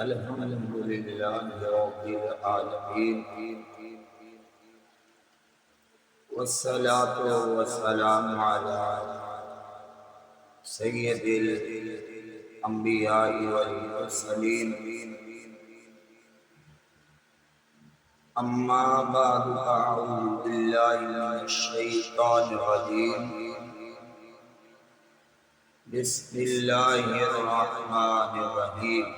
الحمد لله رب العالمين والصلاة والسلام على سيد الأنبياء والمرسلين أما بعد فأعوذ بالله من الشيطان الرجيم بسم الله الرحمن الرحيم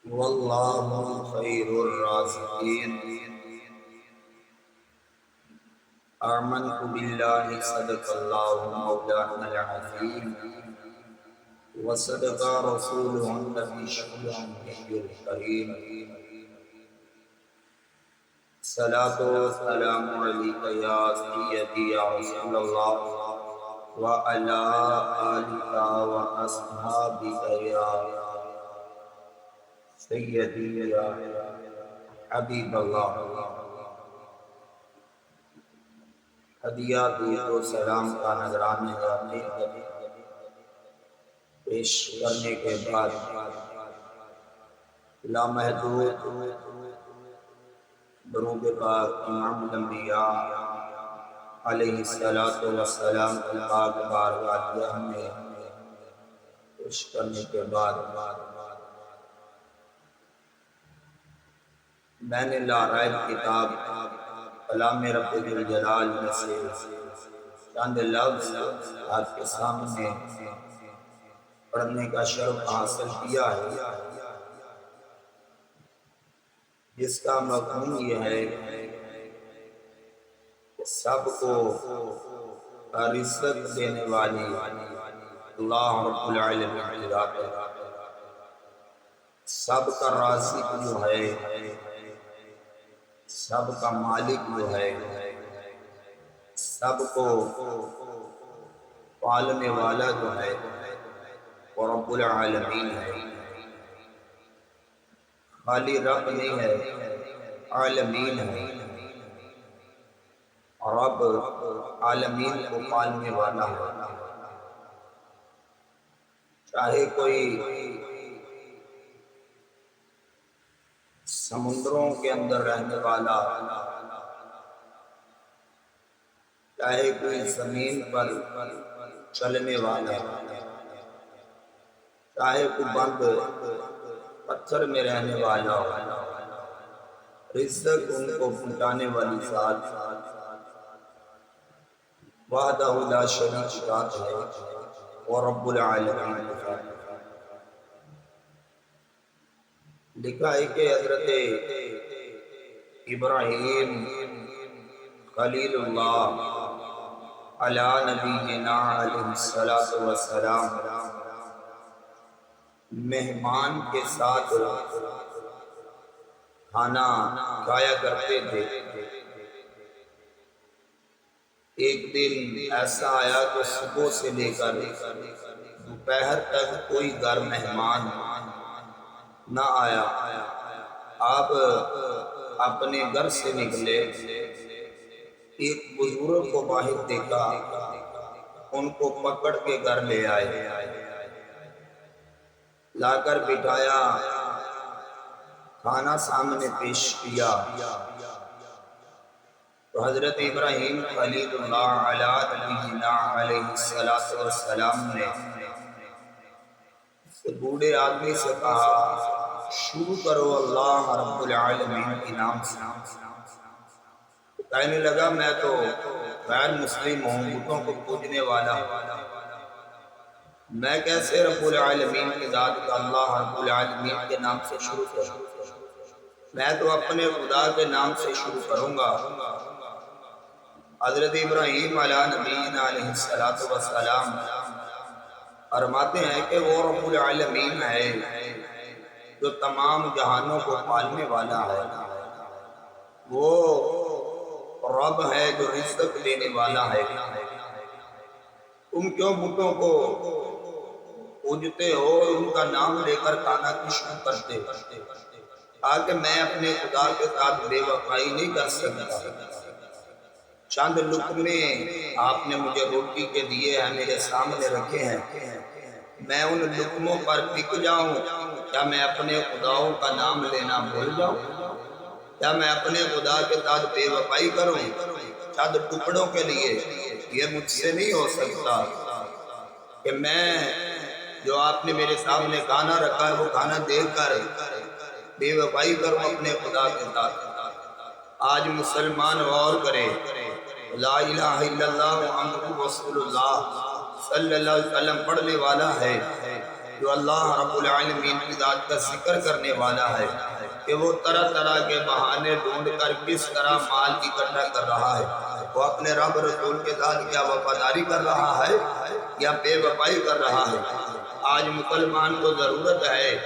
والله خير الرازقين آمنت بالله صدق الله مولانا العظيم وصدق رسوله النبي النبي الكريم صلاة والسلام عليك يا سيدي يا رسول الله وعلى آلك وأصحابك يا سیدی یا حبیب اللہ. ہدیہ درود و سلام کا نذرانہ پیش کرنے کے بعد لامحدود درود پاک امام الانبیاء علیہ الصلوۃ والسلام کی پاک بارگاہ میں پیش کرنے کے بعد میں نے لارائب کتاب کلام رب الجلال میں سے چند لفظ آپ کے سامنے پڑھنے کا شرف حاصل کیا ہے، جس کا مفہوم یہ ہے کہ سب کو رزق دینے والی اللہ رب العالمین کی ذات ہے. سب کا رازق جو ہے، سب کا مالک جو ہے، سب کو پالنے والا جو ہے وہ رب العالمین ہے. خالی رب نہیں ہے، عالمین ہے. رب عالمین کو پالنے والا ہے. چاہے کوئی سمندروں کے اندر رہنے والا، چاہے کوئی زمین پر چلنے والا، چاہے کوئی بند پتھر میں رہنے والا، رزق ان کو پہنچانے والی ذات وحدہ لا شریک ذات ہے اور رب العالمین ہے. لکھا ہے کہ حضرت ابراہیم خلیل اللہ علی نبینا علیہ السلام مہمان کے ساتھ کھانا کھایا کرتے تھے. ایک دن ایسا آیا کہ صبح سے لے کر دوپہر تک کوئی گھر مہمان نہ آیا. آپ اپنے گھر سے نکلے، ایک بزرگ کو باہر دیکھا، ان کو پکڑ کے گھر لے آئے، لا کر بٹھایا، کھانا سامنے پیش کیا. تو حضرت ابراہیم خلیل اللہ علیہ نبینا علیہ السلام نے بوڑھے آدمی سے کہا شروع کرو اللہ رب العالمین کے نام سے. کہنے لگا میں تو غیر مسلم ہوں، بتوں کو پوجنے والا ہوں، میں کیسے رب العالمین کی ذات کا اللہ رب العالمین کے نام سے شروع کروں؟ میں تو اپنے خدا کے نام سے شروع کروں گا. حضرت ابراہیم علیہ نبینا علیہ السلام فرماتے ہیں کہ وہ رب العالمین ہے جو تمام جہانوں کو پالنے والا ہے. وہ رب ہے جو رزق دینے والا ہے. تم کیوں بتوں کو پوجتے ہو اور ان کا نام لے کر کھانا شروع کرتے ہو؟ تاکہ میں اپنے خدا کے ساتھ بے وفائی نہیں کر سکتا. چند لقمے آپ نے مجھے روٹی کے دیے ہیں، میرے سامنے رکھے ہیں، میں ان لقموں پر پک جاؤں؟ کیا میں اپنے خداؤں کا نام لینا بھول جاؤں؟ کیا میں اپنے خدا کے ساتھ بے وفائی کروں چند ٹکڑوں کے لیے؟ یہ مجھ سے نہیں ہو سکتا کہ میں جو آپ نے میرے سامنے کھانا رکھا ہے وہ کھانا دیکھ کر بے وفائی کروں اپنے خدا کے ساتھ۔ آج مسلمان غور کرے، لا الہ الا اللہ محمد رسول اللہ صلی اللہ علیہ وسلم پڑھنے والا ہے، جو اللہ رب العالمین کی ذات کا ذکر کرنے والا ہے، کہ وہ طرح طرح کے بہانے ڈھونڈ کر کس طرح مال اکٹھا کر رہا ہے۔ وہ اپنے رب رسول کے ساتھ کیا وفاداری کر رہا ہے یا بے وفائی کر رہا ہے؟ آج مسلمان کو ضرورت ہے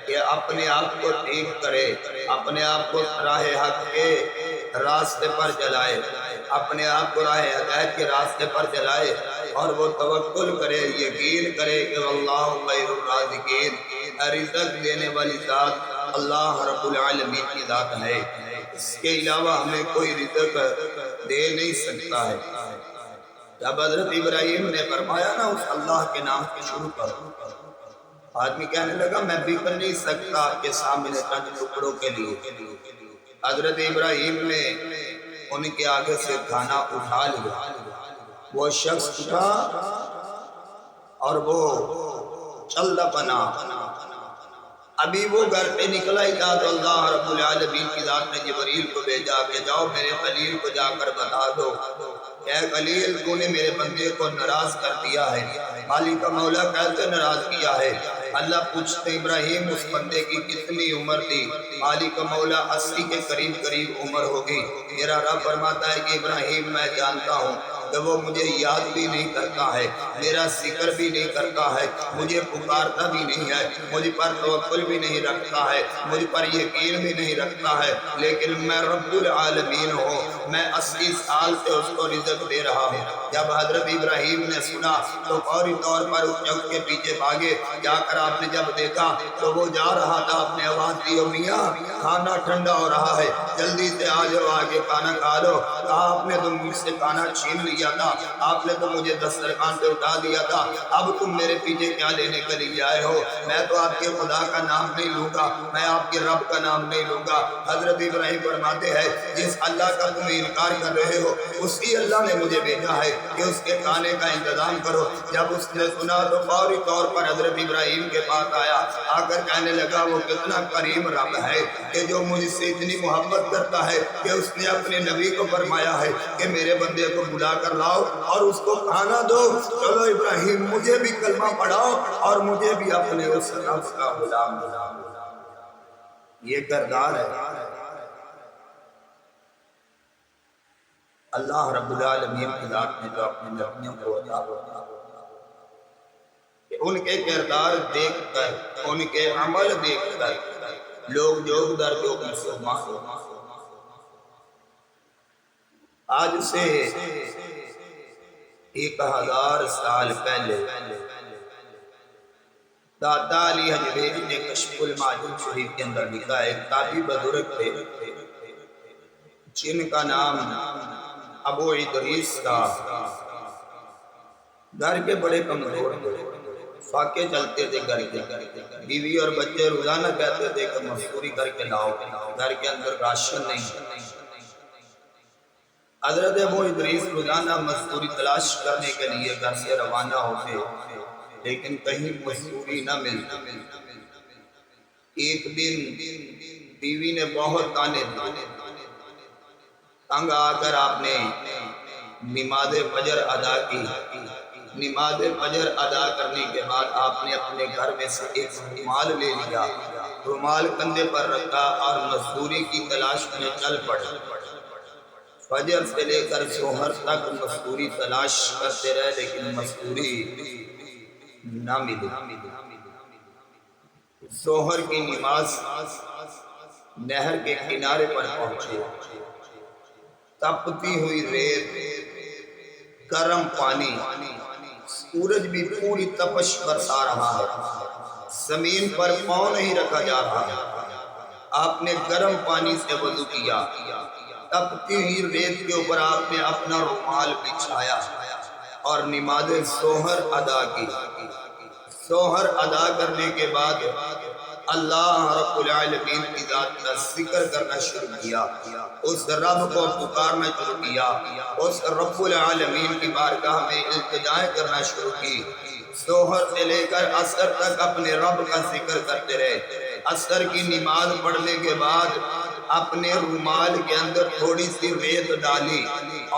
کہ اپنے آپ کو ٹھیک کرے، اپنے آپ کو راہ حق کے راستے پر چلائے، اپنے آپ کو راہ ہدایت کے راستے پر چلائے، اور وہ توکل کرے، یقین کرے کہ اللہ خیر الرازقین، رزق دینے والی ذات اللہ رب العالمین کی ذات ہے، اس کے علاوہ ہمیں کوئی رزق دے نہیں سکتا ہے۔ جب حضرت ابراہیم نے فرمایا نا اس اللہ کے نام سے شروع کرو، آدمی کہنے لگا میں بک نہیں سکتا آپ کے سامنے چند ٹکڑوں کے لیے۔ حضرت ابراہیم نے ان کے آگے سے کھانا اٹھا لیا، وہ شخص اٹھا اور وہ چل بنا، ابھی وہ گھر پہ نکلا ہی تھا تو اللہ رب العالمین کی ذات نے جبریل کو بھیجا کہ جاؤ میرے خلیل کو جا کر بتا دو کہ اے خلیل تو نے میرے بندے کو ناراض کر دیا ہے۔ مالک کا مولا کیسے ناراض کیا ہے؟ اللہ پوچھتے ابراہیم اس بندے کی کتنی عمر تھی؟ مالک کا مولا 80 کے قریب عمر ہوگی۔ میرا رب فرماتا ہے کہ ابراہیم میں جانتا ہوں کہ وہ مجھے یاد بھی نہیں کرتا ہے، میرا ذکر بھی نہیں کرتا ہے، مجھے پکارتا بھی نہیں ہے، مجھ پر توکل بھی نہیں رکھتا ہے، مجھ پر یقین بھی نہیں رکھتا ہے، لیکن میں رب العالمین ہوں، میں 80 سال سے اس کو رزق دے رہا ہوں۔ جب حضرت ابراہیم نے سنا تو فوری طور پر اس شخص کے پیچھے بھاگے، جا کر آپ نے جب دیکھا تو وہ جا رہا تھا، آپ نے آواز دی او میاں کھانا ٹھنڈا ہو رہا ہے، جلدی سے آ جاؤ آگے کھانا کھا لو۔ آپ نے تو مجھ سے کھانا چھین لیا تھا، آپ نے تو مجھے دسترخوان پہ اٹھا دیا تھا، اب تم میرے پیچھے کیا لینے کے لیے آئے ہو؟ میں تو آپ کے خدا کا نام نہیں لوں گا، میں آپ کے رب کا نام نہیں لوں گا۔ حضرت ابراہیم فرماتے ہیں جس اللہ کا تم انکار کر رہے ہو اسی اللہ نے مجھے بھیجا ہے کہ اس کے کھانے کا انتظام کرو۔ جب اس نے سنا تو فوری طور پر حضرت ابراہیم کے پاس آیا، آ کر کہنے لگا وہ کتنا کریم رب ہے کہ جو مجھ سے اتنی محبت کرتا ہے کہ اس نے اپنے نبی کو فرمایا ہے کہ میرے بندے کو بلا کر لاؤ اور اس کو کھانا دو۔ چلو ابراہیم مجھے بھی کلمہ پڑھاؤ اور مجھے بھی اپنے اس نفس کا غلام بناؤ۔ یہ کردار ہے اللہ رب العالمین کی ذات نے جو اپنے نبیوں کو عطا فرمایا کہ ان کے کردار دیکھ کر، ان کے عمل دیکھ کر لوگ جوگ در جوگ مسلمان ہو۔ آج سے 1000 سال پہلے داتا علی حجویری نے کشف المعدوم شریف کے اندر لکھا ہے، ایک تابعی بزرگ تھے جن کا نام ابو ادریس تھا، گھر کے بڑے کمزور تھے، فاقے چلتے تھے گھر کے، بیوی اور بچے روزانہ کہتے تھے کہ مزدوری کر کے لاؤ، گھر کے اندر راشن نہیں۔ حضرت ابو ادریس روزانہ مزدوری تلاش کرنے کے لیے گھر سے روانہ ہوتے، لیکن کہیں مزدوری نہ ملتی۔ ایک دن بیوی نے بہت تانے دیے، تنگ آ کر آپ نے نماز فجر ادا کی۔ نماز فجر ادا کرنے کے بعد آپ نے اپنے گھر میں سے ایک رومال لے لیا، رومال کندھے پر رکھا اور مزدوری کی تلاش میں چل پڑے۔ فجر سے لے کر ظہر تک مزدوری تلاش کرتے رہے لیکن مزدوری نہ ملی۔ ظہر کی نماز نہر کے کنارے پر پہنچے، تپتی ہوئی ریت، گرم پانی، سورج بھی پوری تپش برسا رہا ہے، زمین پر پاؤں نہیں رکھا جا رہا۔ آپ نے گرم پانی سے وضو کیا، تپتی ہوئی ریت کے اوپر آپ نے اپنا رومال بچھایا اور نماز ظہر ادا کی۔ ظہر ادا کرنے کے بعد اللہ رب العالمین کی ذات کا ذکر کرنا شروع کیا، اس رب کو پکارنا شروع کیا، اس رب العالمین کی بارگاہ میں التجائیں کرنا شروع کی۔ ظہر سے لے کر عصر تک اپنے رب کا ذکر کرتے رہے۔ عصر کی نماز پڑھنے کے بعد اپنے رومال کے اندر تھوڑی سی ریت ڈالی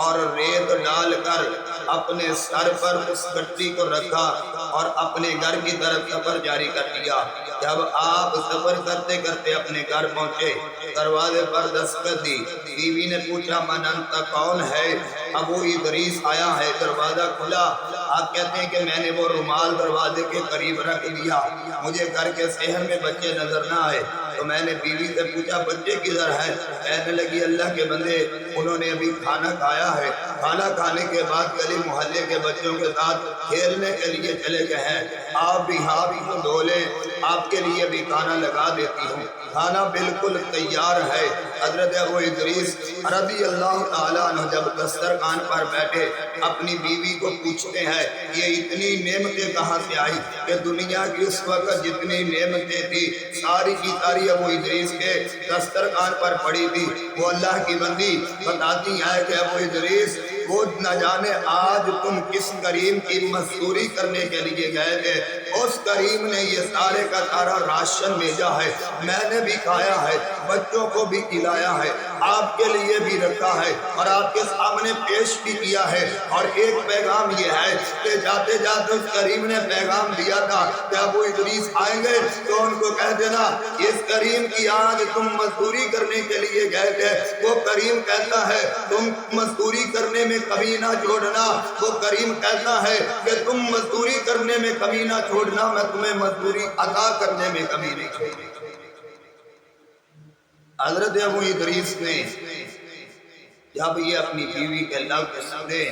اور ریت ڈال کر اپنے سر پر اس گٹی کو رکھا اور اپنے گھر کی طرف سفر جاری کر دیا۔ جب آپ سفر کرتے کرتے اپنے گھر پہنچے، دروازے پر دستک دی، بیوی نے پوچھا من انت، کون ہے؟ ابو ادریس آیا ہے۔ دروازہ کھلا، آپ کہتے ہیں کہ میں نے وہ رومال دروازے کے قریب رکھ دیا، مجھے گھر کے صحن میں بچے نظر نہ آئے، تو میں نے بیوی سے پوچھا بچے کدھر ہیں؟ کہنے لگی اللہ کے بندے انہوں نے ابھی کھانا کھایا ہے، کھانا کھانے کے بعد گلی محلے کے بچوں کے ساتھ کھیلنے کے لیے چلے گئے ہیں، آپ بھی ہاتھ منہ دھو لیں، آپ کے لیے بھی کھانا لگا دیتی ہوں۔ کھانا بالکل تیار ہے۔ حضرت ابو ادریس رضی اللہ تعالیٰ عنہ جب دسترخوان پر بیٹھے اپنی بیوی کو پوچھتے ہیں یہ اتنی نعمتیں کہاں سے آئی کہ دنیا کی اس وقت جتنی نعمتیں تھی ساری کی ساری ابو ادریس کے دسترخوان پر پڑی تھی۔ وہ اللہ کی بندی بتاتی ہے کہ ابو ادریس وہ نہ جانے آج تم کس کریم کی مزدوری کرنے کے لیے گئے تھے، اس کریم نے یہ سارے کا سارا راشن بھیجا ہے، میں نے بھی کھایا ہے، بچوں کو بھی کھلایا ہے، آپ کے لیے بھی رکھا ہے اور آپ کے سامنے پیش بھی کیا ہے۔ اور ایک پیغام یہ ہے کہ جاتے جاتے اس کریم نے پیغام دیا تھا کہ ابو ادریس آئیں گے تو ان کو کہہ دینا اس کریم کی آج تم مزدوری کرنے کے لیے گئے تھے، وہ کریم کہتا ہے تم مزدوری کرنے میں کمی نہ چھوڑنا، وہ کریم کہتا ہے کہ تم مزدوری کرنے میں کمی نہ چھوڑنا، میں تمہیں مزدوری ادا کرنے میں کمی نہیں چھوڑوں۔ حضرت ابو ادریس نے جب یہ اپنی بیوی کے لفظ سنے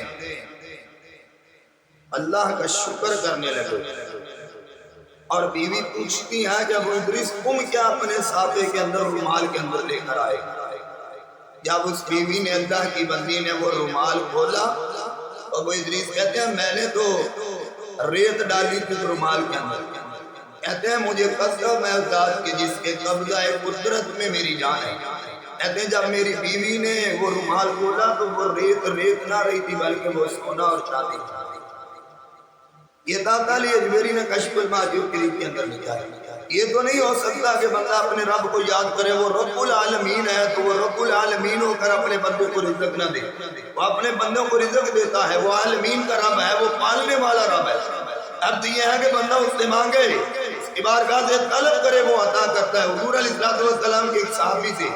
اللہ کا شکر کرنے لگے، اور بیوی پوچھتی ہے کہ ابو ادریس تم کیا اپنے ساتھے کے اندر رومال کے اندر لے کر آئے؟ جب اس بیوی نے اللہ کی بندی نے وہ رومال کھولا، ابو ادریس کہتے ہیں میں نے تو ریت ڈالی تھی رومال کے اندر، کہتے ہیں مجھے قسم ہے اس ذات کی جس کے قبضہ قدرت میں میری جان ہے، کہتے ہیں جب میری بیوی نے وہ رومال کھولا تو وہ ریت نہ رہی تھی بلکہ وہ سونا اور چاندی تھی۔ یہ داتا علی اجمیری نے کشف المحجوب کے اندر لکھا ہے یہ تو نہیں ہو سکتا کہ بندہ اپنے رب کو یاد کرے، وہ رب العالمین ہے تو وہ رب العالمین ہو کر اپنے بندوں کو رزق نہ دے، وہ اپنے بندوں کو رزق دیتا ہے، وہ عالمین کا رب ہے، وہ پالنے والا رب ہے۔ اب یہ ہے کہ بندہ اس سے مانگے، اس کی بارگاہ سے طلب کرے، وہ عطا کرتا ہے۔ حضور علیہ السلام کے ایک صحابی سے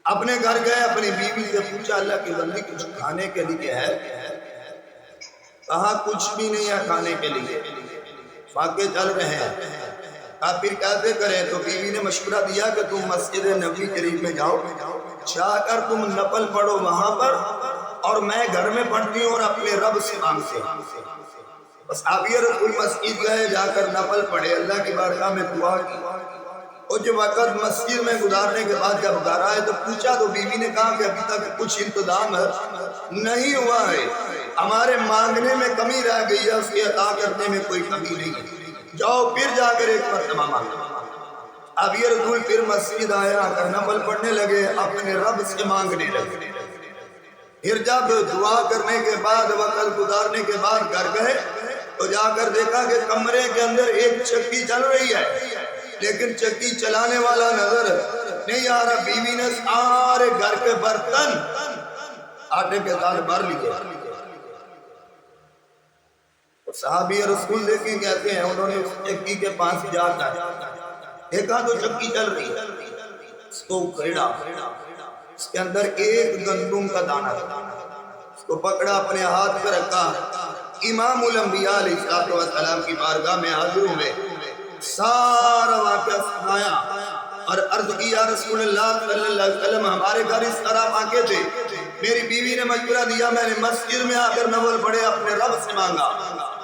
اپنے گھر گئے، اپنی بیوی سے پوچھا اللہ کی بندی کچھ کھانے کے لیے ہے؟ کہا کچھ بھی نہیں ہے کھانے کے لیے، فاقے چل رہے ہیں۔ کہا پھر کیسے کریں؟ تو بیوی نے مشورہ دیا کہ تم مسجد نبوی شریف میں جاؤ، جا کر تم نفل پڑھو وہاں پر، اور میں گھر میں پڑھتی ہوں اور اپنے رب سے مانگتے ہیں۔ بس آپ یہ رسول مسجد گئے، جا کر نفل پڑھے، اللہ کی بارگاہ میں دعا کی، اور جو وقت مسجد میں گزارنے کے بعد جب گھر آئے تو پوچھا تو بیوی نے کہا کہ ابھی تک کچھ انتظام نہیں ہوا ہے، ہمارے مانگنے میں کمی رہ گئی ہے، اس کے عطا کرنے میں کوئی کمی نہیں ہے، جاؤ پھر جا کر ایک مرتبہ مانگو۔ اب یہ رسول پھر مسجد آیا، کر نفل پڑھنے لگے، اپنے رب سے مانگنے لگے۔ پھر جب دعا کرنے کے بعد وقت گزارنے کے بعد گھر گئے تو جا کر دیکھا کہ کمرے کے اندر ایک چکی چل رہی ہے، لیکن چکی چلانے والا نظر نہیں آ رہا۔ بیوی نے سارے گھر کے برتن آٹے کے ساتھ بھر لیے۔ صحابی رسول دیکھیں کہتے ہیں انہوں نے اس چکی کے پاس جا کر دیکھا تو چکی چل رہی ہے، اس کو اکھیڑا، اس کے اندر ایک گندم کا دانہ تھا، اس کو پکڑا، اپنے ہاتھ پہ رکھا، امام الانبیاء علیہ السلام کی بارگاہ میں حاضر ہوئے، سارا واقعہ سنایا اور عرض کی یا رسول اللہ صلی اللہ علیہ وسلم ہمارے گھر اس طرح واقع تھے، میری بیوی نے مشورہ دیا، میں نے مسجد میں آ کر نفل پڑھے، اپنے رب سے مانگا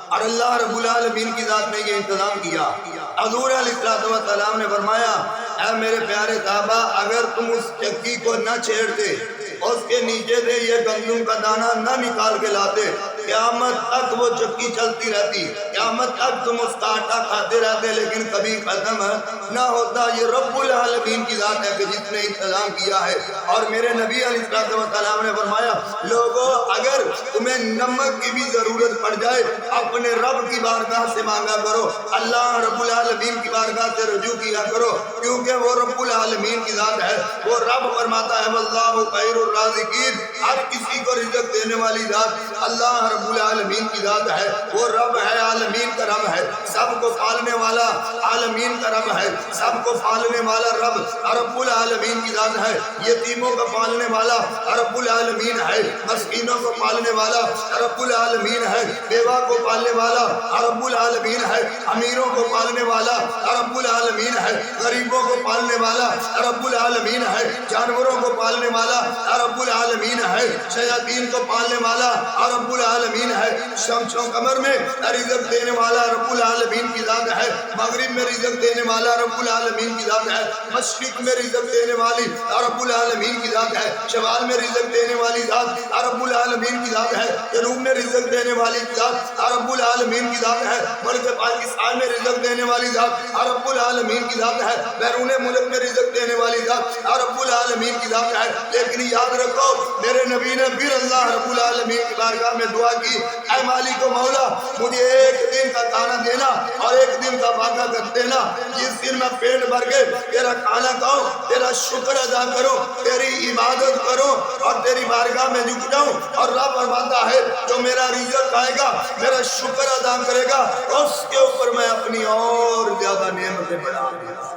اور اللہ رب العالمین کی ذات نے یہ انتظام کیا۔ حضور علیہ السلام نے فرمایا اے میرے پیارے صحابہ اگر تم اس چکی کو نہ چھیڑتے، اس کے نیچے سے یہ گندم کا دانہ نہ نکال کے لاتے، قیامت تک وہ چکی چلتی رہتی، قیامت تک تم اس کا آٹا کھاتے رہتے، لیکن کبھی ختم نہ ہوتا۔ یہ رب العالمین کی ذات ہے کہ جس نے انتظام کیا ہے۔ اور میرے نبی علیہ السلام نے فرمایا لوگوں اگر تمہیں نمک کی بھی ضرورت پڑ جائے اپنے رب کی بارگاہ سے مانگا کرو، اللہ رب العالمین کی بارگاہ سے رجوع کیا کرو، کیونکہ وہ رب العالمین کی ذات ہے۔ وہ رب فرماتا ہے واللہ خیر الرازقین، ہر کسی کو رزق دینے والی ذات اللہ رب العالمین کی ذات ہے۔ وہ رب ہے، عالمین کا رب ہے، سب کو پالنے والا عالمین کا رب ہے، سب کو پالنے والا رب رب العالمین کی ذات ہے۔ یتیموں کو پالنے والا رب العالمین ہے، مسکینوں کو پالنے والا رب العالمین ہے، بیوہ کو پالنے والا رب العالمین ہے، امیروں کو پالنے والا رب العالمین ہے، غریبوں کو پالنے والا رب العالمین ہے، جانوروں کو پالنے والا رب العالمین ہے، شیاطین کو پالنے والا رب العالمین ہے، شمس و قمر میں رزق دینے والا رب العالمین کی ذات ہے، مغرب میں رزق دینے والا رب العالمین کی ذات ہے، مشرق میں رزق دینے والی رب العالمین کی ذات ہے، شمال میں رزق دینے والی ذات رب العالمین کی ذات ہے، جنوب میں رزق دینے والی ذات رب العالمین کی ذات ہے، ملک پاکستان میں رزق دینے والی ذات رب العالمین کی ذات ہے، بیرون ملک میں رزق دینے والی ذات رب العالمین کی ذات ہے۔ لیکن یاد رکھو میرے نبی نے پھر اللہ رب العالمین کی بارگاہ میں دعا کی، اے مالک و مولا مجھے ایک دن کا کھانا دینا اور ایک دن کا فاقہ کر دینا، جس دن میں پیٹ بھر کے تیرا کھانا کھاؤں، تیرا شکر ادا کروں، تیری عبادت کروں اور تیری بارگاہ میں جھک جاؤں۔ اور رب فرماتا ہے جو میرا رزق کھائے گا، میرا شکر ادا کرے گا، اس کے اوپر میں اپنی اور زیادہ نعمتیں بڑھا دوں گا۔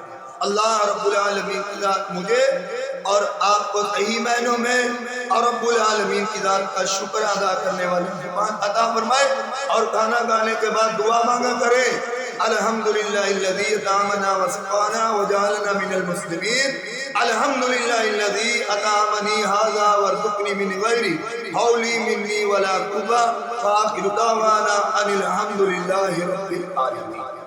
اللہ رب العالمین کی ذات مجھے اور آپ کو صحیح معنوں میں اور رب العالمین کی ذات کا شکر ادا کرنے والی زبان عطا فرمائے، اور کھانا کھانے کے بعد دعا مانگا کریں الحمدللہ الذی اطعمنا وسقانا وجعلنا من المسلمین، الحمدللہ الذی اطعمنی ھذا وارزقنی من غیر حول منی ولا قوة، وآخر دعوانا ان الحمدللہ رب العالمین۔